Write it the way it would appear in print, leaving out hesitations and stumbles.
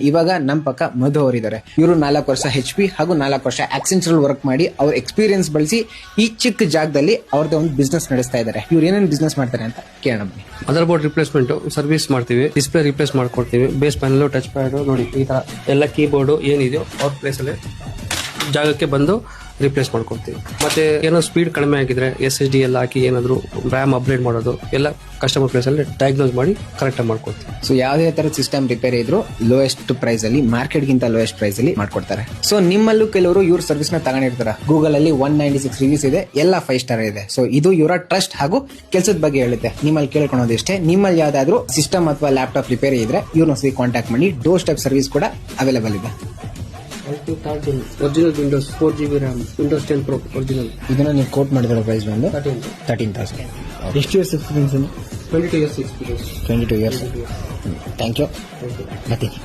ಇವಾಗ ನಮ್ಮ ಪಕ್ಕ ಮಧು ಅವರಿದ್ದಾರೆ. ಇವರು 4 ವರ್ಷ HP ಹಾಗೂ 4 ವರ್ಷ ಆಕ್ಸೆಂಚರ್ ವರ್ಕ್ ಮಾಡಿ ಅವ್ರ ಎಕ್ಸ್ಪೀರಿಯನ್ಸ್ ಬಳಸಿ ಈ ಚಿಕ್ಕ ಜಾಗದಲ್ಲಿ ಅವ್ರದ್ದು ಒಂದು ಬಿಸ್ನೆಸ್ ನಡೆಸ್ತಾ ಇದ್ದಾರೆ. ಇವ್ರು ಏನೇನು ಬಿಸ್ನೆಸ್ ಮಾಡ್ತಾರೆ ಅಂತ ಕೇಳೋಣ. ಮದರ್ ಬೋರ್ಡ್ ರಿಪ್ಲೇಸ್ಮೆಂಟ್ ಸರ್ವಿಸ್ ಮಾಡ್ತೀವಿ, ಡಿಸ್ಪ್ಲೇ ರಿಪ್ಲೇಸ್ ಮಾಡ್ಕೊಡ್ತೀವಿ, ಬೇಸ್ ಪ್ಯಾನಲ್, ಟಚ್ ಪ್ಯಾಡ್ ನೋಡಿ ಈ ತರ ಎಲ್ಲ ಕೀಬೋರ್ಡ್ ಏನಿದೆಯೋ ಅವ್ರ ಪ್ಲೇಸ್ ಅಲ್ಲಿ ಜಾಗಕ್ಕೆ ಬಂದು ರಿಪ್ಲೇಸ್ ಮಾಡ್ಕೊಡ್ತೀವಿ. ಮತ್ತೆ ಏನೋ ಸ್ಪೀಡ್ ಕಡಿಮೆ ಆಗಿದ್ರೆ SSD ಎಲ್ಲ ಹಾಕಿ ಏನಾದ್ರು ರ್ಯಾಮ್ ಅಪ್ಗ್ರೇಡ್ ಮಾಡೋದು ಎಲ್ಲ ಕಸ್ಟಮರ್ ಪ್ಲೇಸ್ ಅಲ್ಲಿ ಡಯಾಗ್ನೋಸ್ ಮಾಡಿ ಕರೆಕ್ಟ್ ಆಗಿ ಮಾಡ್ಕೊಡ್ತೀವಿ. ಸೊ ಯಾವುದೇ ತರ ಸಿಸ್ಟಮ್ ರಿಪೇರಿ ಇದ್ರು ಲೋಯೆಸ್ಟ್ ಪ್ರೈಸ್ ಅಲ್ಲಿ, ಮಾರ್ಕೆಟ್ ಗಿಂತ ಲೋಯೆಸ್ಟ್ ಪ್ರೈಸ್ ಅಲ್ಲಿ ಮಾಡ್ಕೊಡ್ತಾರೆ. ಸೊ ನಿಮ್ಮಲ್ಲೂ ಕೆಲವರು ಇವ್ರ ಸರ್ವಿಸ್ ನ ತಗೊಂಡಿರ್ತಾರೆ. ಗೂಗಲ್ ಅಲ್ಲಿ 196 ರಿವ್ಯೂಸ್ ಇದೆ, ಎಲ್ಲ 5 ಸ್ಟಾರ್ ಇದೆ. ಸೊ ಇದು ಇವರ ಟ್ರಸ್ಟ್ ಹಾಗೂ ಕೆಲಸದ ಬಗ್ಗೆ ಹೇಳುತ್ತೆ. ನಿಮ್ಮಲ್ಲಿ ಕೇಳ್ಕೊಳೋದು ಇಷ್ಟೇ, ನಿಮ್ಮಲ್ಲಿ ಯಾವ್ದಾದ್ರು ಸಿಸ್ಟಮ್ ಅಥವಾ ಲ್ಯಾಪ್ಟಾಪ್ ರಿಪೇರಿ ಇದ್ರೆ ಇವ್ರನ್ನ ಸರಿ ಕಾಂಟ್ಯಾಕ್ಟ್ ಮಾಡಿ. ಡೋರ್ ಸ್ಟೆಪ್ ಸರ್ವಿಸ್ ಕೂಡ ಅವೈಲೇಬಲ್ ಇದೆ. Original Windows 4GB RAM, Windows 10 Pro original. ಇದನ್ನ ನೀವು ಕೋಟ್ ಮಾಡಿರೋ ಪ್ರೈಸ್ ಬಂದು 13,000. ಎಷ್ಟು years experience? 22 years experience. 22 years. Thank you. ಬರ್ತೀನಿ.